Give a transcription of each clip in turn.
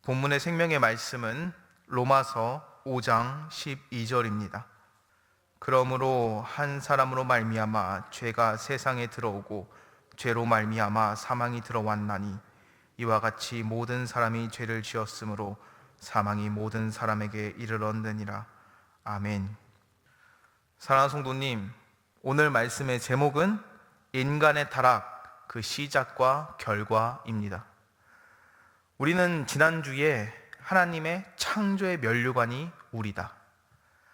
본문의 생명의 말씀은 로마서 5장 12절입니다. 그러므로 한 사람으로 말미암아 죄가 세상에 들어오고 죄로 말미암아 사망이 들어왔나니 이와 같이 모든 사람이 죄를 지었으므로 사망이 모든 사람에게 이르렀느니라. 아멘. 사랑하는 성도님, 오늘 말씀의 제목은 인간의 타락, 그 시작과 결과입니다. 우리는 지난주에 하나님의 창조의 면류관이 우리다,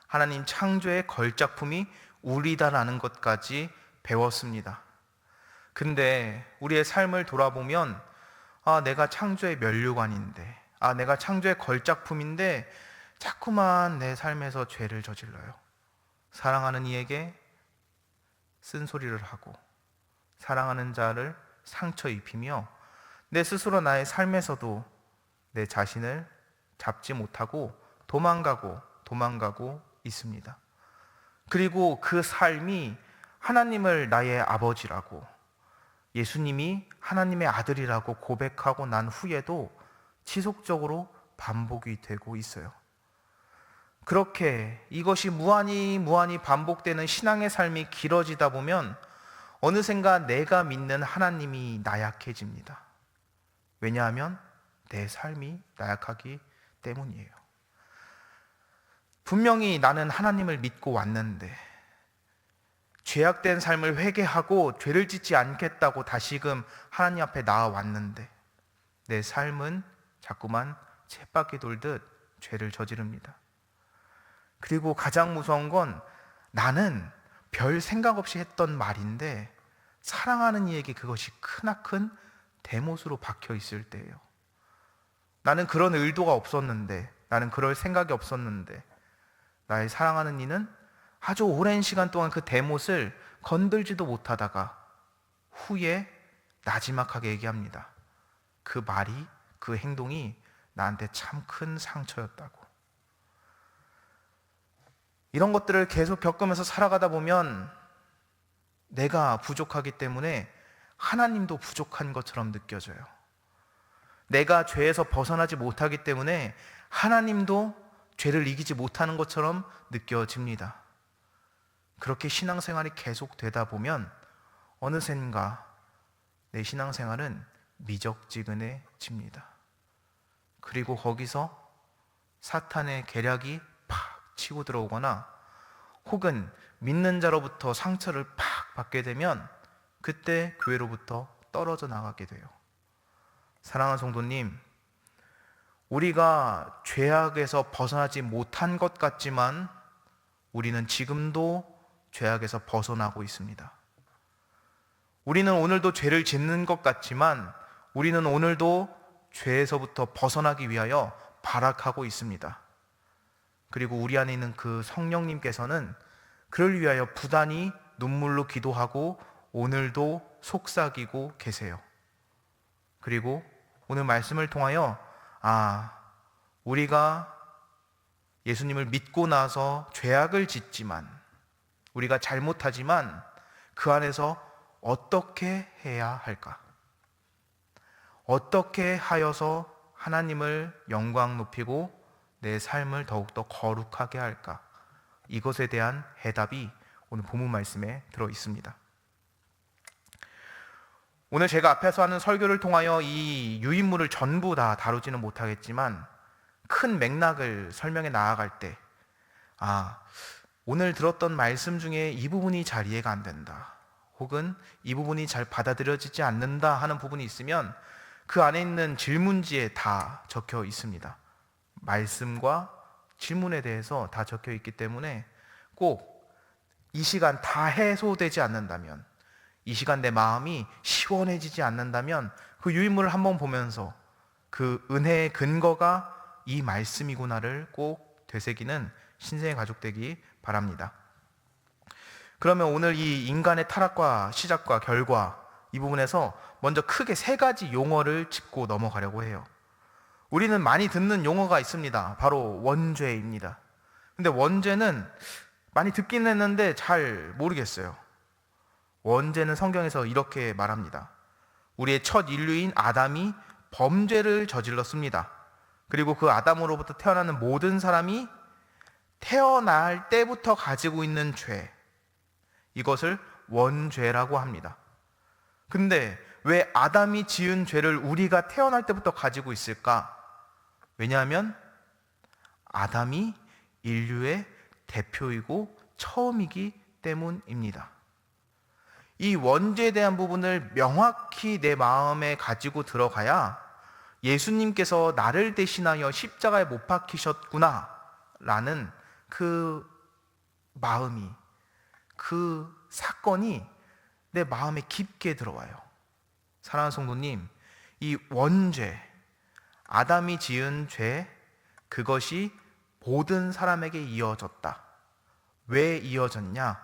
하나님 창조의 걸작품이 우리다라는 것까지 배웠습니다. 근데 우리의 삶을 돌아보면 내가 창조의 면류관인데, 내가 창조의 걸작품인데 자꾸만 내 삶에서 죄를 저질러요. 사랑하는 이에게 쓴소리를 하고 사랑하는 자를 상처 입히며 내 스스로 나의 삶에서도 내 자신을 잡지 못하고 도망가고 있습니다. 그리고 그 삶이 하나님을 나의 아버지라고, 예수님이 하나님의 아들이라고 고백하고 난 후에도 지속적으로 반복이 되고 있어요. 그렇게 이것이 무한히 반복되는 신앙의 삶이 길어지다 보면 어느샌가 내가 믿는 하나님이 나약해집니다. 왜냐하면 내 삶이 나약하기 때문이에요. 분명히 나는 하나님을 믿고 왔는데 죄악된 삶을 회개하고 죄를 짓지 않겠다고 다시금 하나님 앞에 나아왔는데 내 삶은 자꾸만 쳇바퀴 돌듯 죄를 저지릅니다. 그리고 가장 무서운 건 나는 별 생각 없이 했던 말인데 사랑하는 이에게 그것이 크나큰 대못으로 박혀 있을 때예요. 나는 그런 의도가 없었는데, 나는 그럴 생각이 없었는데 나의 사랑하는 이는 아주 오랜 시간 동안 그 대못을 건들지도 못하다가 후에 나지막하게 얘기합니다. 그 말이, 그 행동이 나한테 참 큰 상처였다고. 이런 것들을 계속 겪으면서 살아가다 보면 내가 부족하기 때문에 하나님도 부족한 것처럼 느껴져요. 내가 죄에서 벗어나지 못하기 때문에 하나님도 죄를 이기지 못하는 것처럼 느껴집니다. 그렇게 신앙생활이 계속되다 보면 어느샌가 내 신앙생활은 미적지근해집니다. 그리고 거기서 사탄의 계략이 팍 치고 들어오거나 혹은 믿는 자로부터 상처를 팍 받게 되면 그때 교회로부터 떨어져 나가게 돼요. 사랑하는 성도님, 우리가 죄악에서 벗어나지 못한 것 같지만 우리는 지금도 죄악에서 벗어나고 있습니다. 우리는 오늘도 죄를 짓는 것 같지만 우리는 오늘도 죄에서부터 벗어나기 위하여 발악하고 있습니다. 그리고 우리 안에 있는 그 성령님께서는 그를 위하여 부단히 눈물로 기도하고 오늘도 속삭이고 계세요. 그리고 오늘 말씀을 통하여 우리가 예수님을 믿고 나서 죄악을 짓지만, 우리가 잘못하지만 그 안에서 어떻게 해야 할까? 어떻게 하여서 하나님을 영광 높이고 내 삶을 더욱더 거룩하게 할까? 이것에 대한 해답이 오늘 본문 말씀에 들어 있습니다. 오늘 제가 앞에서 하는 설교를 통하여 이 유인물을 전부 다 다루지는 못하겠지만 큰 맥락을 설명해 나아갈 때 오늘 들었던 말씀 중에 이 부분이 잘 이해가 안 된다, 혹은 이 부분이 잘 받아들여지지 않는다 하는 부분이 있으면 그 안에 있는 질문지에 다 적혀 있습니다. 말씀과 질문에 대해서 다 적혀 있기 때문에 꼭 이 시간 다 해소되지 않는다면, 이 시간 내 마음이 시원해지지 않는다면 그 유인물을 한번 보면서 그 은혜의 근거가 이 말씀이구나를 꼭 되새기는 신생의 가족 되기 바랍니다. 그러면 오늘 이 인간의 타락과 시작과 결과, 이 부분에서 먼저 크게 세 가지 용어를 짚고 넘어가려고 해요. 우리는 많이 듣는 용어가 있습니다. 바로 원죄입니다. 근데 원죄는 많이 듣긴 했는데 잘 모르겠어요. 원죄는 성경에서 이렇게 말합니다. 우리의 첫 인류인 아담이 범죄를 저질렀습니다. 그리고 그 아담으로부터 태어나는 모든 사람이 태어날 때부터 가지고 있는 죄, 이것을 원죄라고 합니다. 근데 왜 아담이 지은 죄를 우리가 태어날 때부터 가지고 있을까? 왜냐하면 아담이 인류의 대표이고 처음이기 때문입니다. 이 원죄에 대한 부분을 명확히 내 마음에 가지고 들어가야 예수님께서 나를 대신하여 십자가에 못 박히셨구나 라는 그 마음이, 그 사건이 내 마음에 깊게 들어와요. 사랑하는 성도님, 이 원죄, 아담이 지은 죄, 그것이 모든 사람에게 이어졌다. 왜 이어졌냐?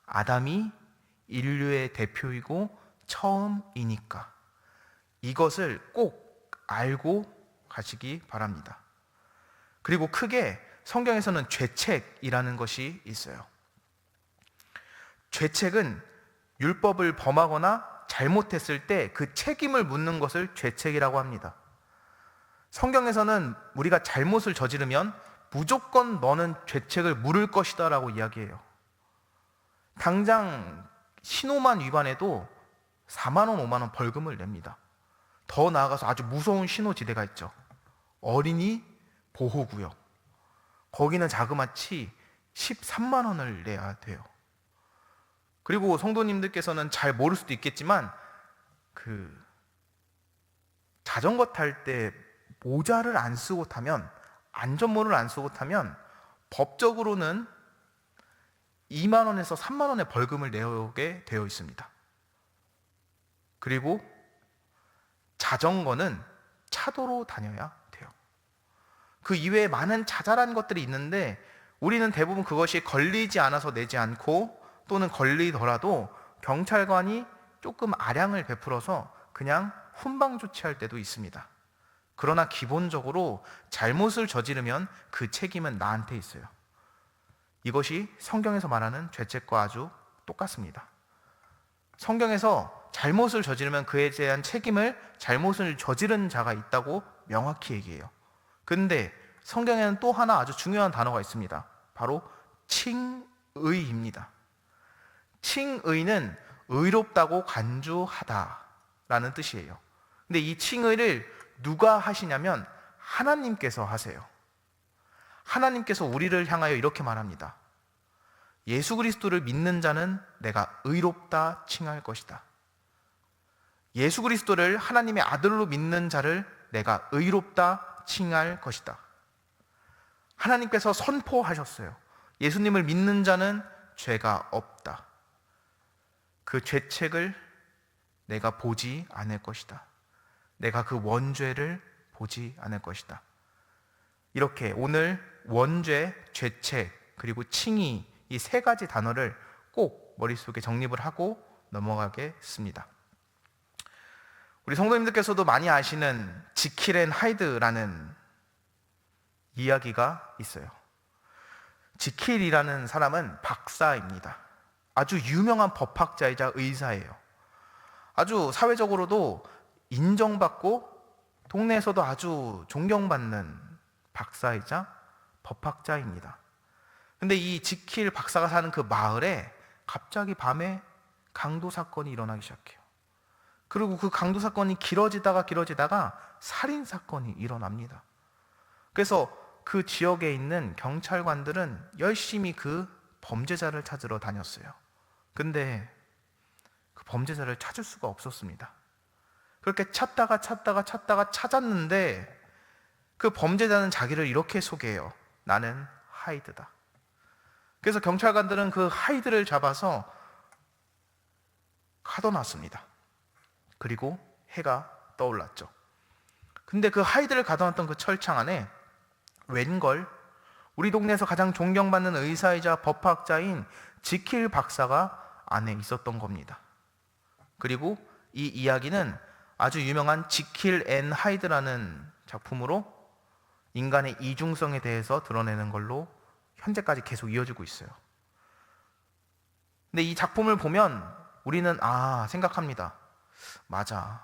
아담이 인류의 대표이고 처음이니까. 이것을 꼭 알고 가시기 바랍니다. 그리고 크게 성경에서는 죄책이라는 것이 있어요. 죄책은 율법을 범하거나 잘못했을 때 그 책임을 묻는 것을 죄책이라고 합니다. 성경에서는 우리가 잘못을 저지르면 무조건 너는 죄책을 물을 것이다 라고 이야기해요. 당장 신호만 위반해도 4만 원, 5만 원 벌금을 냅니다. 더 나아가서 아주 무서운 신호지대가 있죠. 어린이 보호구역. 거기는 자그마치 13만 원을 내야 돼요. 그리고 성도님들께서는 잘 모를 수도 있겠지만 자전거 탈 때 모자를 안 쓰고 타면, 안전모를 안 쓰고 타면 법적으로는 2만 원에서 3만 원의 벌금을 내게 되어 있습니다. 그리고 자전거는 차도로 다녀야 돼요. 그 이외에 많은 자잘한 것들이 있는데 우리는 대부분 그것이 걸리지 않아서 내지 않고, 또는 걸리더라도 경찰관이 조금 아량을 베풀어서 그냥 훈방 조치할 때도 있습니다. 그러나 기본적으로 잘못을 저지르면 그 책임은 나한테 있어요. 이것이 성경에서 말하는 죄책과 아주 똑같습니다. 성경에서 잘못을 저지르면 그에 대한 책임을 잘못을 저지른 자가 있다고 명확히 얘기해요. 근데 성경에는 또 하나 아주 중요한 단어가 있습니다. 바로 칭의입니다. 칭의는 의롭다고 간주하다라는 뜻이에요. 근데 이 칭의를 누가 하시냐면 하나님께서 하세요. 하나님께서 우리를 향하여 이렇게 말합니다. 예수 그리스도를 믿는 자는 내가 의롭다 칭할 것이다. 예수 그리스도를 하나님의 아들로 믿는 자를 내가 의롭다 칭할 것이다. 하나님께서 선포하셨어요. 예수님을 믿는 자는 죄가 없다. 그 죄책을 내가 보지 않을 것이다. 내가 그 원죄를 보지 않을 것이다. 이렇게 오늘 원죄, 죄책, 그리고 칭의, 이 세 가지 단어를 꼭 머릿속에 정립을 하고 넘어가겠습니다. 우리 성도님들께서도 많이 아시는 지킬 앤 하이드라는 이야기가 있어요. 지킬이라는 사람은 박사입니다. 아주 유명한 법학자이자 의사예요. 아주 사회적으로도 인정받고 동네에서도 아주 존경받는 박사이자 법학자입니다. 근데 이 지킬 박사가 사는 그 마을에 갑자기 밤에 강도 사건이 일어나기 시작해요. 그리고 그 강도 사건이 길어지다가 살인 사건이 일어납니다. 그래서 그 지역에 있는 경찰관들은 열심히 그 범죄자를 찾으러 다녔어요. 근데 그 범죄자를 찾을 수가 없었습니다. 그렇게 찾다가 찾았는데 그 범죄자는 자기를 이렇게 소개해요. 나는 하이드다. 그래서 경찰관들은 그 하이드를 잡아서 가둬놨습니다. 그리고 해가 떠올랐죠. 근데 그 하이드를 가둬놨던 그 철창 안에 웬걸 우리 동네에서 가장 존경받는 의사이자 법학자인 지킬 박사가 안에 있었던 겁니다. 그리고 이 이야기는 아주 유명한 지킬 앤 하이드라는 작품으로 인간의 이중성에 대해서 드러내는 걸로 현재까지 계속 이어지고 있어요. 근데 이 작품을 보면 우리는 생각합니다. 맞아.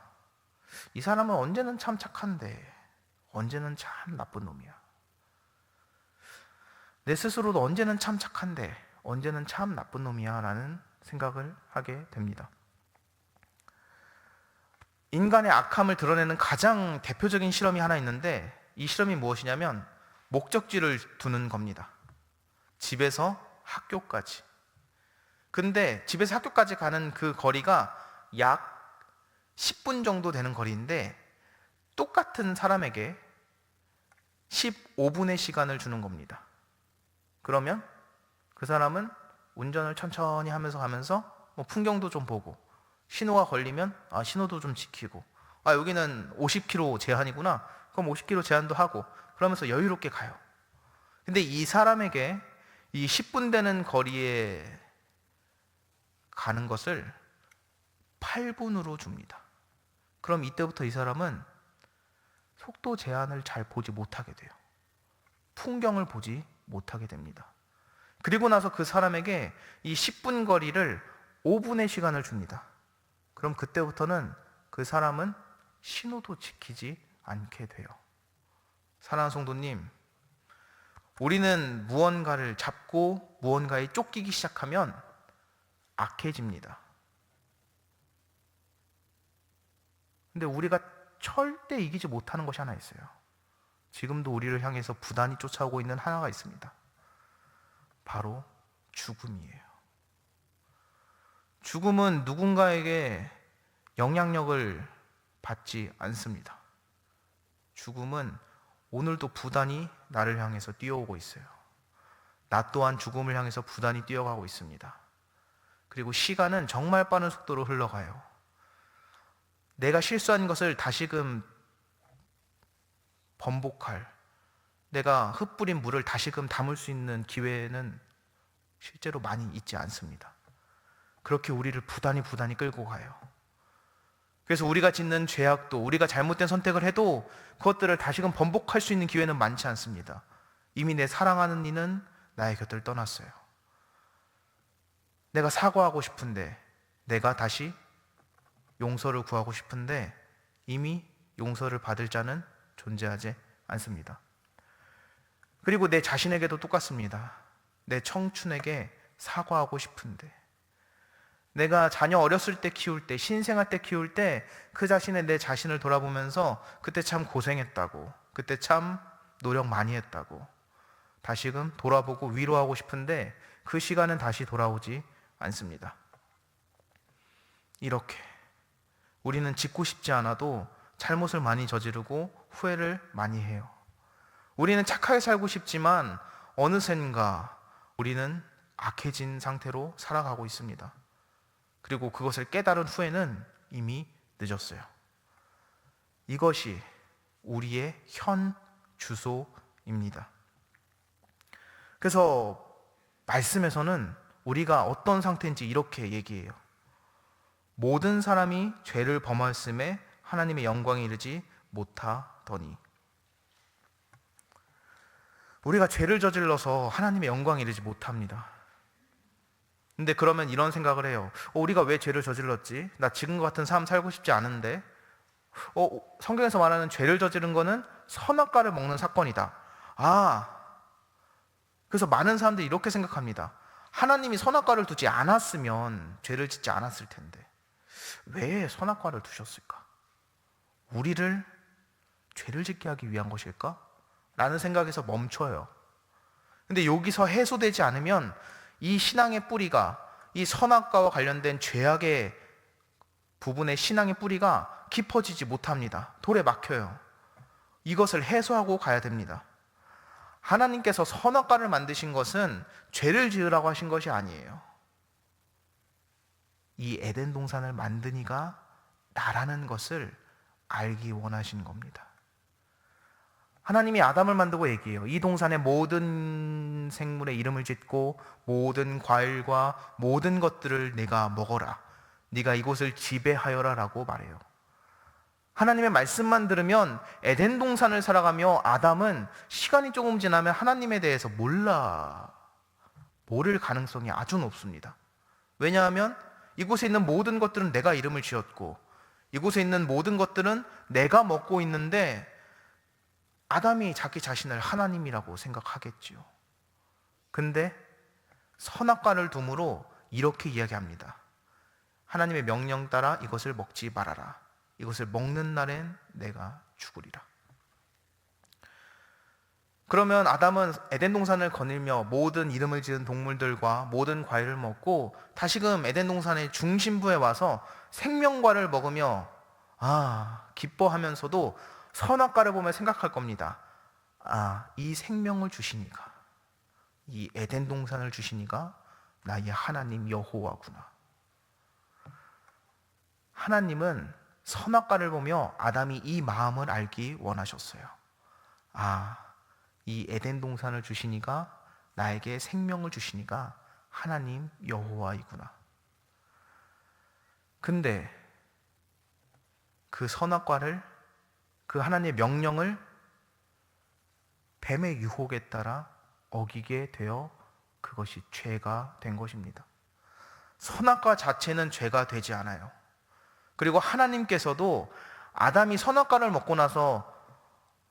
이 사람은 언제는 참 착한데 언제는 참 나쁜 놈이야. 내 스스로도 언제는 참 착한데 언제는 참 나쁜 놈이야 라는 생각을 하게 됩니다. 인간의 악함을 드러내는 가장 대표적인 실험이 하나 있는데, 이 실험이 무엇이냐면 목적지를 두는 겁니다. 집에서 학교까지. 근데 집에서 학교까지 가는 그 거리가 약 10분 정도 되는 거리인데, 똑같은 사람에게 15분의 시간을 주는 겁니다. 그러면 그 사람은 운전을 천천히 하면서 가면서 풍경도 좀 보고, 신호가 걸리면 신호도 좀 지키고, 여기는 50km 제한이구나, 그럼 50km 제한도 하고, 그러면서 여유롭게 가요. 근데 이 사람에게 이 10분 되는 거리에 가는 것을 8분으로 줍니다. 그럼 이때부터 이 사람은 속도 제한을 잘 보지 못하게 돼요. 풍경을 보지 못하게 됩니다. 그리고 나서 그 사람에게 이 10분 거리를 5분의 시간을 줍니다. 그럼 그때부터는 그 사람은 신호도 지키지 않게 돼요. 사랑하는 성도님, 우리는 무언가를 잡고 무언가에 쫓기기 시작하면 악해집니다. 근데 우리가 절대 이기지 못하는 것이 하나 있어요. 지금도 우리를 향해서 부단히 쫓아오고 있는 하나가 있습니다. 바로 죽음이에요. 죽음은 누군가에게 영향력을 받지 않습니다. 죽음은 오늘도 부단히 나를 향해서 뛰어오고 있어요. 나 또한 죽음을 향해서 부단히 뛰어가고 있습니다. 그리고 시간은 정말 빠른 속도로 흘러가요. 내가 실수한 것을 다시금 번복할, 내가 흩뿌린 물을 다시금 담을 수 있는 기회는 실제로 많이 있지 않습니다. 그렇게 우리를 부단히 끌고 가요. 그래서 우리가 짓는 죄악도, 우리가 잘못된 선택을 해도 그것들을 다시금 번복할 수 있는 기회는 많지 않습니다. 이미 내 사랑하는 이는 나의 곁을 떠났어요. 내가 사과하고 싶은데, 내가 다시 용서를 구하고 싶은데 이미 용서를 받을 자는 존재하지 않습니다. 그리고 내 자신에게도 똑같습니다. 내 청춘에게 사과하고 싶은데, 내가 자녀 어렸을 때 키울 때, 신생아 때 키울 때 그 자신의 내 자신을 돌아보면서 그때 참 고생했다고, 그때 참 노력 많이 했다고 다시금 돌아보고 위로하고 싶은데 그 시간은 다시 돌아오지 않습니다. 이렇게 우리는 짓고 싶지 않아도 잘못을 많이 저지르고 후회를 많이 해요. 우리는 착하게 살고 싶지만 어느샌가 우리는 악해진 상태로 살아가고 있습니다. 그리고 그것을 깨달은 후에는 이미 늦었어요. 이것이 우리의 현 주소입니다. 그래서 말씀에서는 우리가 어떤 상태인지 이렇게 얘기해요. 모든 사람이 죄를 범하였음에 하나님의 영광에 이르지 못하더니. 우리가 죄를 저질러서 하나님의 영광에 이르지 못합니다. 근데 그러면 이런 생각을 해요. 우리가 왜 죄를 저질렀지? 나 지금과 같은 삶 살고 싶지 않은데. 성경에서 말하는 죄를 저지른 거는 선악과를 먹는 사건이다. 그래서 많은 사람들이 이렇게 생각합니다. 하나님이 선악과를 두지 않았으면 죄를 짓지 않았을 텐데 왜 선악과를 두셨을까? 우리를 죄를 짓게 하기 위한 것일까? 라는 생각에서 멈춰요. 근데 여기서 해소되지 않으면 이 신앙의 뿌리가, 이 선악과와 관련된 죄악의 부분의 신앙의 뿌리가 깊어지지 못합니다. 돌에 막혀요. 이것을 해소하고 가야 됩니다. 하나님께서 선악과를 만드신 것은 죄를 지으라고 하신 것이 아니에요. 이 에덴 동산을 만든 이가 나라는 것을 알기 원하신 겁니다. 하나님이 아담을 만들고 얘기해요. 이 동산의 모든 생물의 이름을 짓고 모든 과일과 모든 것들을 내가 먹어라. 네가 이곳을 지배하여라 라고 말해요. 하나님의 말씀만 들으면 에덴 동산을 살아가며 아담은 시간이 조금 지나면 하나님에 대해서 모를 가능성이 아주 높습니다. 왜냐하면 이곳에 있는 모든 것들은 내가 이름을 지었고 이곳에 있는 모든 것들은 내가 먹고 있는데 아담이 자기 자신을 하나님이라고 생각하겠지요. 근데 선악과를 둠으로 이렇게 이야기합니다. 하나님의 명령 따라 이것을 먹지 말아라. 이것을 먹는 날엔 내가 죽으리라. 그러면 아담은 에덴 동산을 거닐며 모든 이름을 지은 동물들과 모든 과일을 먹고 다시금 에덴 동산의 중심부에 와서 생명과를 먹으며 기뻐하면서도 선악과를 보며 생각할 겁니다. 이 생명을 주시니까, 이 에덴 동산을 주시니까 나의 하나님 여호와구나. 하나님은 선악과를 보며 아담이 이 마음을 알기 원하셨어요. 이 에덴 동산을 주시니까, 나에게 생명을 주시니까 하나님 여호와이구나. 근데 그 선악과를, 그 하나님의 명령을 뱀의 유혹에 따라 어기게 되어 그것이 죄가 된 것입니다. 선악과 자체는 죄가 되지 않아요. 그리고 하나님께서도 아담이 선악과를 먹고 나서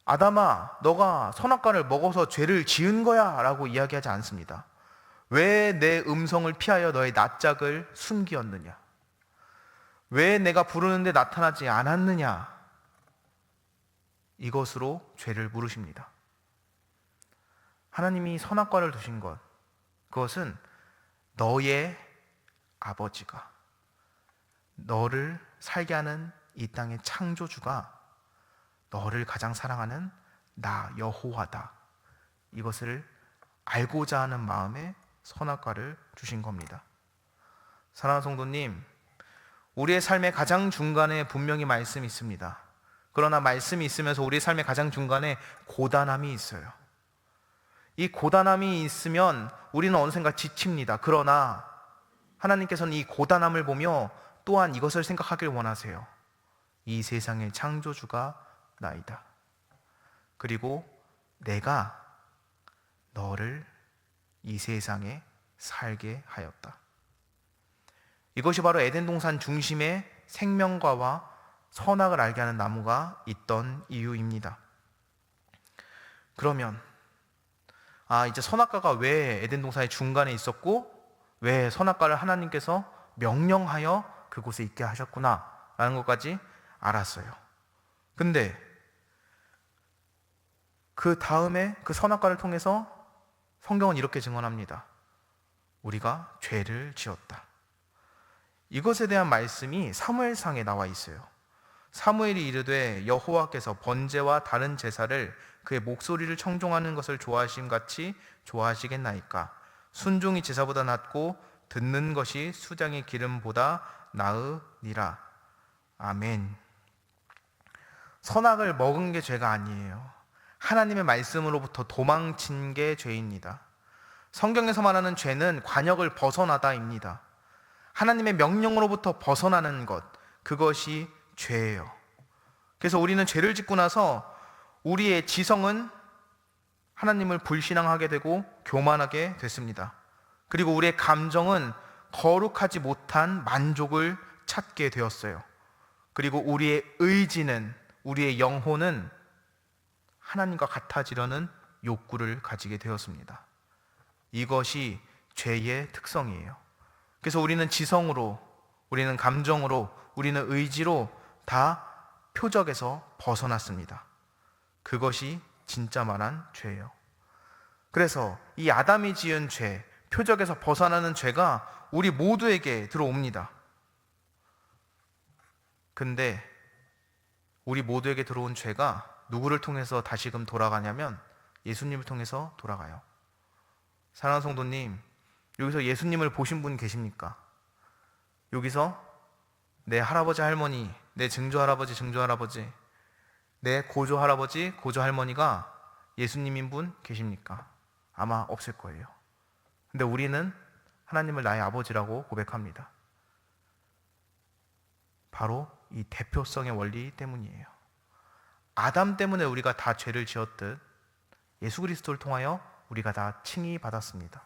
아담아, 너가 선악과를 먹어서 죄를 지은 거야 라고 이야기하지 않습니다. 왜 내 음성을 피하여 너의 낯짝을 숨기었느냐? 왜 내가 부르는데 나타나지 않았느냐? 이것으로 죄를 물으십니다. 하나님이 선악과를 두신 것, 그것은 너의 아버지가, 너를 살게 하는 이 땅의 창조주가 너를 가장 사랑하는 나 여호와다, 이것을 알고자 하는 마음에 선악과를 주신 겁니다. 사랑하는 성도님, 우리의 삶의 가장 중간에 분명히 말씀이 있습니다. 그러나 말씀이 있으면서 우리의 삶의 가장 중간에 고단함이 있어요. 이 고단함이 있으면 우리는 어느샌가 지칩니다. 그러나 하나님께서는 이 고단함을 보며 또한 이것을 생각하길 원하세요. 이 세상의 창조주가 나이다. 그리고 내가 너를 이 세상에 살게 하였다. 이것이 바로 에덴 동산 중심에 생명과와 선악을 알게 하는 나무가 있던 이유입니다. 그러면 이제 선악과가 왜 에덴 동산의 중간에 있었고 왜 선악과를 하나님께서 명령하여 그곳에 있게 하셨구나 라는 것까지 알았어요. 근데 그 다음에 그 선악과를 통해서 성경은 이렇게 증언합니다. 우리가 죄를 지었다. 이것에 대한 말씀이 사무엘상에 나와 있어요. 사무엘이 이르되 여호와께서 번제와 다른 제사를 그의 목소리를 청종하는 것을 좋아하심 같이 좋아하시겠나이까? 순종이 제사보다 낫고 듣는 것이 수장의 기름보다 나으니라. 아멘. 선악을 먹은 게 죄가 아니에요. 하나님의 말씀으로부터 도망친 게 죄입니다. 성경에서 말하는 죄는 관역을 벗어나다입니다. 하나님의 명령으로부터 벗어나는 것, 그것이 죄예요. 그래서 우리는 죄를 짓고 나서 우리의 지성은 하나님을 불신앙하게 되고 교만하게 됐습니다. 그리고 우리의 감정은 거룩하지 못한 만족을 찾게 되었어요. 그리고 우리의 의지는, 우리의 영혼은 하나님과 같아지려는 욕구를 가지게 되었습니다. 이것이 죄의 특성이에요. 그래서 우리는 지성으로, 우리는 감정으로, 우리는 의지로 다 표적에서 벗어났습니다. 그것이 진짜 말한 죄예요. 그래서 이 아담이 지은 죄, 표적에서 벗어나는 죄가 우리 모두에게 들어옵니다. 근데 우리 모두에게 들어온 죄가 누구를 통해서 다시금 돌아가냐면 예수님을 통해서 돌아가요. 사랑하는 성도님, 여기서 예수님을 보신 분 계십니까? 여기서 내 할아버지 할머니, 내 증조 할아버지 증조 할아버지, 내 고조 할아버지 고조 할머니가 예수님인 분 계십니까? 아마 없을 거예요. 근데 우리는 하나님을 나의 아버지라고 고백합니다. 바로 이 대표성의 원리 때문이에요. 아담 때문에 우리가 다 죄를 지었듯 예수 그리스도를 통하여 우리가 다 칭의 받았습니다.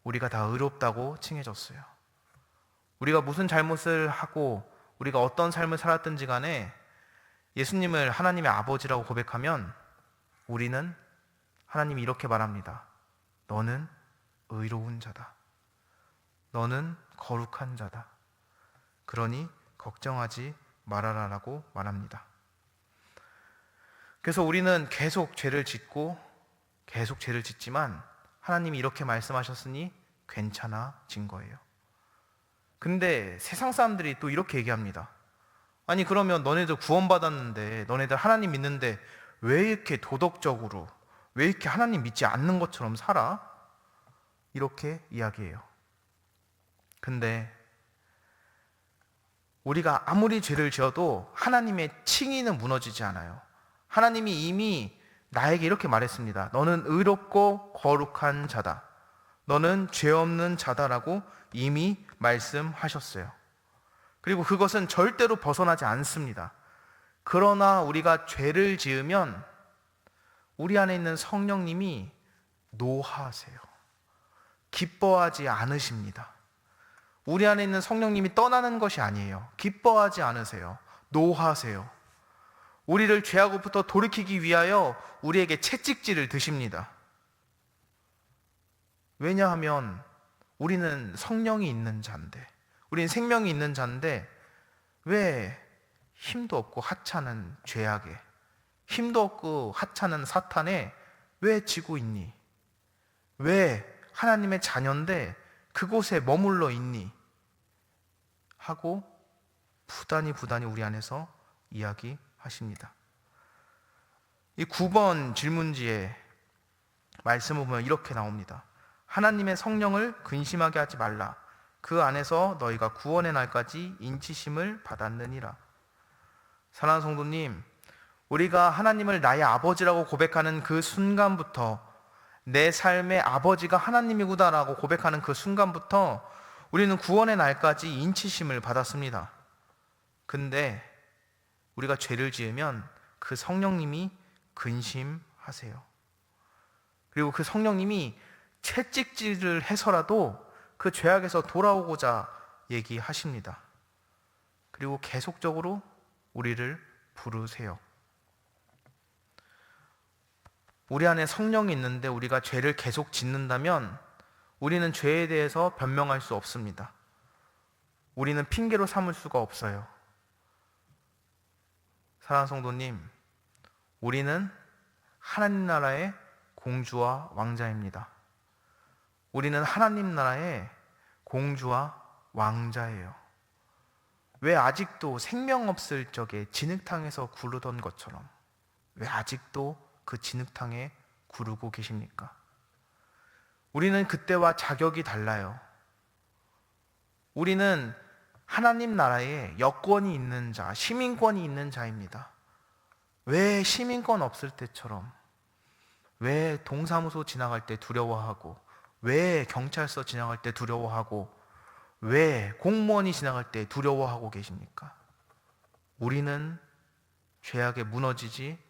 우리가 다 의롭다고 칭해졌어요. 우리가 무슨 잘못을 하고 우리가 어떤 삶을 살았든지 간에 예수님을 하나님의 아버지라고 고백하면 우리는 하나님이 이렇게 말합니다. 너는 의로운 자다. 너는 거룩한 자다. 그러니 걱정하지 말아라라고 말합니다. 그래서 우리는 계속 죄를 짓고 계속 죄를 짓지만 하나님이 이렇게 말씀하셨으니 괜찮아진 거예요. 근데 세상 사람들이 또 이렇게 얘기합니다. 아니 그러면 너네들 구원받았는데, 너네들 하나님 믿는데 왜 이렇게 도덕적으로, 왜 이렇게 하나님 믿지 않는 것처럼 살아? 이렇게 이야기해요. 근데 우리가 아무리 죄를 지어도 하나님의 칭의는 무너지지 않아요. 하나님이 이미 나에게 이렇게 말했습니다. 너는 의롭고 거룩한 자다. 너는 죄 없는 자다라고 이미 말씀하셨어요. 그리고 그것은 절대로 벗어나지 않습니다. 그러나 우리가 죄를 지으면 우리 안에 있는 성령님이 노하세요. 기뻐하지 않으십니다. 우리 안에 있는 성령님이 떠나는 것이 아니에요. 기뻐하지 않으세요. 노하세요. 우리를 죄악으로부터 돌이키기 위하여 우리에게 채찍질을 드십니다. 왜냐하면 우리는 성령이 있는 자인데, 우리는 생명이 있는 자인데 왜 힘도 없고 하찮은 죄악에, 힘도 없고 하찮은 사탄에 왜 지고 있니? 왜 하나님의 자녀인데 그곳에 머물러 있니? 하고 부단히 우리 안에서 이야기하십니다. 이 9번 질문지에 말씀을 보면 이렇게 나옵니다. 하나님의 성령을 근심하게 하지 말라. 그 안에서 너희가 구원의 날까지 인치심을 받았느니라. 사랑하는 성도님, 우리가 하나님을 나의 아버지라고 고백하는 그 순간부터, 내 삶의 아버지가 하나님이구나라고 고백하는 그 순간부터 우리는 구원의 날까지 인치심을 받았습니다. 근데 우리가 죄를 지으면 그 성령님이 근심하세요. 그리고 그 성령님이 채찍질을 해서라도 그 죄악에서 돌아오고자 얘기하십니다. 그리고 계속적으로 우리를 부르세요. 우리 안에 성령이 있는데 우리가 죄를 계속 짓는다면 우리는 죄에 대해서 변명할 수 없습니다. 우리는 핑계로 삼을 수가 없어요. 사랑하는 성도님, 우리는 하나님 나라의 공주와 왕자입니다. 우리는 하나님 나라의 공주와 왕자예요. 왜 아직도 생명 없을 적에 진흙탕에서 구르던 것처럼 왜 아직도 그 진흙탕에 구르고 계십니까? 우리는 그때와 자격이 달라요. 우리는 하나님 나라에 여권이 있는 자, 시민권이 있는 자입니다. 왜 시민권 없을 때처럼, 왜 동사무소 지나갈 때 두려워하고, 왜 경찰서 지나갈 때 두려워하고, 왜 공무원이 지나갈 때 두려워하고 계십니까? 우리는 죄악에 무너지지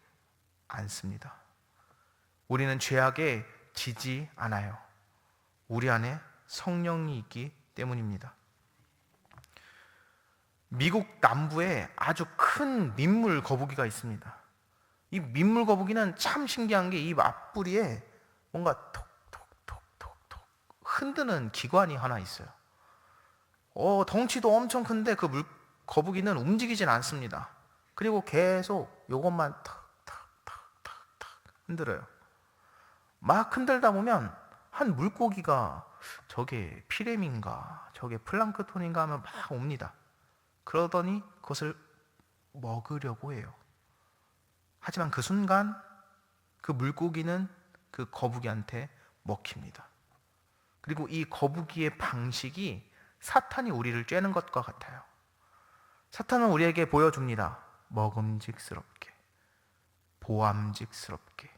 않습니다. 우리는 죄악에 지지 않아요. 우리 안에 성령이 있기 때문입니다. 미국 남부에 아주 큰 민물 거북이가 있습니다. 이 민물 거북이는 참 신기한 게 이 앞부리에 뭔가 톡톡톡톡톡 흔드는 기관이 하나 있어요. 덩치도 엄청 큰데 그 거북이는 움직이진 않습니다. 그리고 계속 요것만 탁탁탁탁탁 흔들어요. 막 흔들다 보면 한 물고기가 저게 피레민가 저게 플랑크톤인가 하면 막 옵니다. 그러더니 그것을 먹으려고 해요. 하지만 그 순간 그 물고기는 그 거북이한테 먹힙니다. 그리고 이 거북이의 방식이 사탄이 우리를 쬐는 것과 같아요. 사탄은 우리에게 보여줍니다. 먹음직스럽게, 보암직스럽게,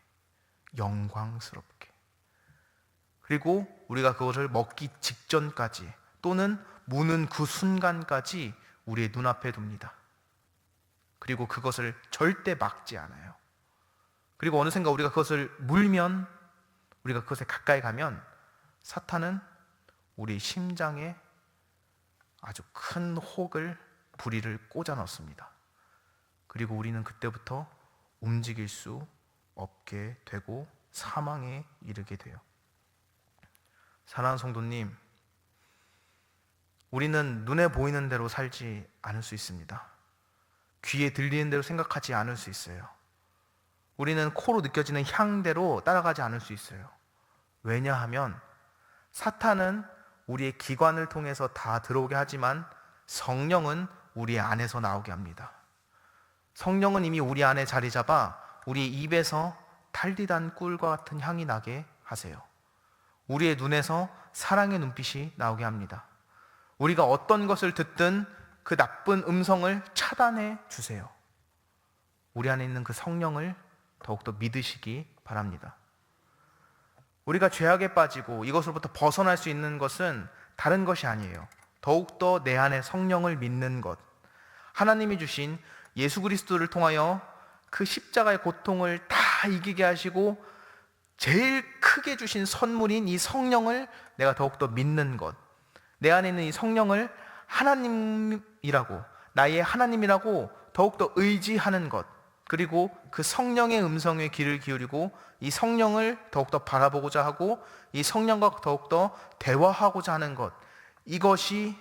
영광스럽게. 그리고 우리가 그것을 먹기 직전까지 또는 무는 그 순간까지 우리의 눈앞에 둡니다. 그리고 그것을 절대 막지 않아요. 그리고 어느샌가 우리가 그것을 물면, 우리가 그것에 가까이 가면 사탄은 우리 심장에 아주 큰 혹을, 부리를 꽂아 넣습니다. 그리고 우리는 그때부터 움직일 수 없게 되고 사망에 이르게 돼요. 사랑하는 성도님, 우리는 눈에 보이는 대로 살지 않을 수 있습니다. 귀에 들리는 대로 생각하지 않을 수 있어요. 우리는 코로 느껴지는 향대로 따라가지 않을 수 있어요. 왜냐하면 사탄은 우리의 기관을 통해서 다 들어오게 하지만 성령은 우리 안에서 나오게 합니다. 성령은 이미 우리 안에 자리 잡아 우리 입에서 달디단 꿀과 같은 향이 나게 하세요. 우리의 눈에서 사랑의 눈빛이 나오게 합니다. 우리가 어떤 것을 듣든 그 나쁜 음성을 차단해 주세요. 우리 안에 있는 그 성령을 더욱더 믿으시기 바랍니다. 우리가 죄악에 빠지고 이것으로부터 벗어날 수 있는 것은 다른 것이 아니에요. 더욱더 내 안에 성령을 믿는 것. 하나님이 주신 예수 그리스도를 통하여 그 십자가의 고통을 다 이기게 하시고 제일 크게 주신 선물인 이 성령을 내가 더욱더 믿는 것. 내 안에 있는 이 성령을 하나님이라고, 나의 하나님이라고 더욱더 의지하는 것. 그리고 그 성령의 음성에 귀를 기울이고 이 성령을 더욱더 바라보고자 하고 이 성령과 더욱더 대화하고자 하는 것. 이것이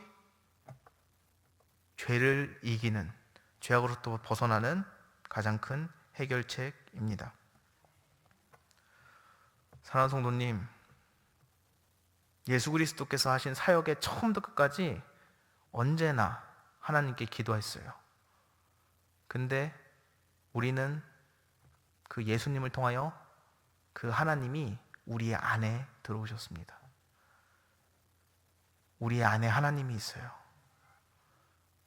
죄를 이기는, 죄악으로부터 벗어나는 가장 큰 해결책입니다. 사랑하는 성도님, 예수 그리스도께서 하신 사역의 처음부터 끝까지 언제나 하나님께 기도했어요. 근데 우리는 그 예수님을 통하여 그 하나님이 우리 안에 들어오셨습니다. 우리 안에 하나님이 있어요.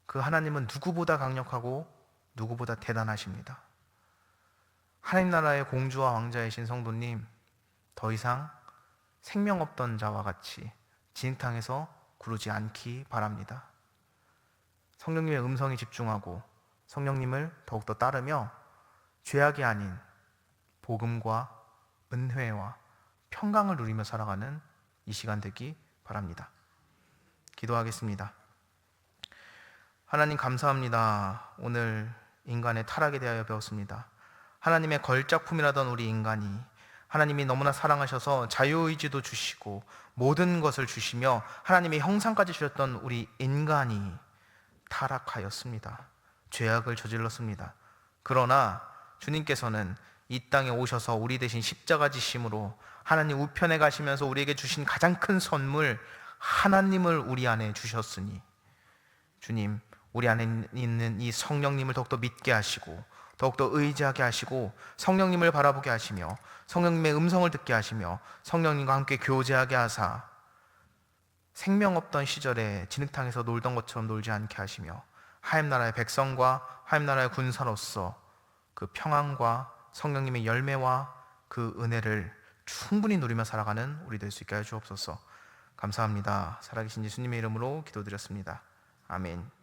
그 하나님은 누구보다 강력하고 누구보다 대단하십니다. 하나님 나라의 공주와 왕자이신 성도님, 더 이상 생명 없던 자와 같이 진흙탕에서 구르지 않기 바랍니다. 성령님의 음성에 집중하고 성령님을 더욱더 따르며 죄악이 아닌 복음과 은혜와 평강을 누리며 살아가는 이 시간 되기 바랍니다. 기도하겠습니다. 하나님 감사합니다. 오늘 인간의 타락에 대하여 배웠습니다. 하나님의 걸작품이라던 우리 인간이 하나님이 너무나 사랑하셔서 자유의지도 주시고 모든 것을 주시며 하나님의 형상까지 주셨던 우리 인간이 타락하였습니다. 죄악을 저질렀습니다. 그러나 주님께서는 이 땅에 오셔서 우리 대신 십자가 지심으로 하나님 우편에 가시면서 우리에게 주신 가장 큰 선물 하나님을 우리 안에 주셨으니 주님, 우리 안에 있는 이 성령님을 더욱더 믿게 하시고 더욱더 의지하게 하시고 성령님을 바라보게 하시며 성령님의 음성을 듣게 하시며 성령님과 함께 교제하게 하사 생명 없던 시절에 진흙탕에서 놀던 것처럼 놀지 않게 하시며 하나님 나라의 백성과 하나님 나라의 군사로서 그 평안과 성령님의 열매와 그 은혜를 충분히 누리며 살아가는 우리 될 수 있게 하여 주옵소서. 감사합니다. 살아계신 예수님의 이름으로 기도드렸습니다. 아멘.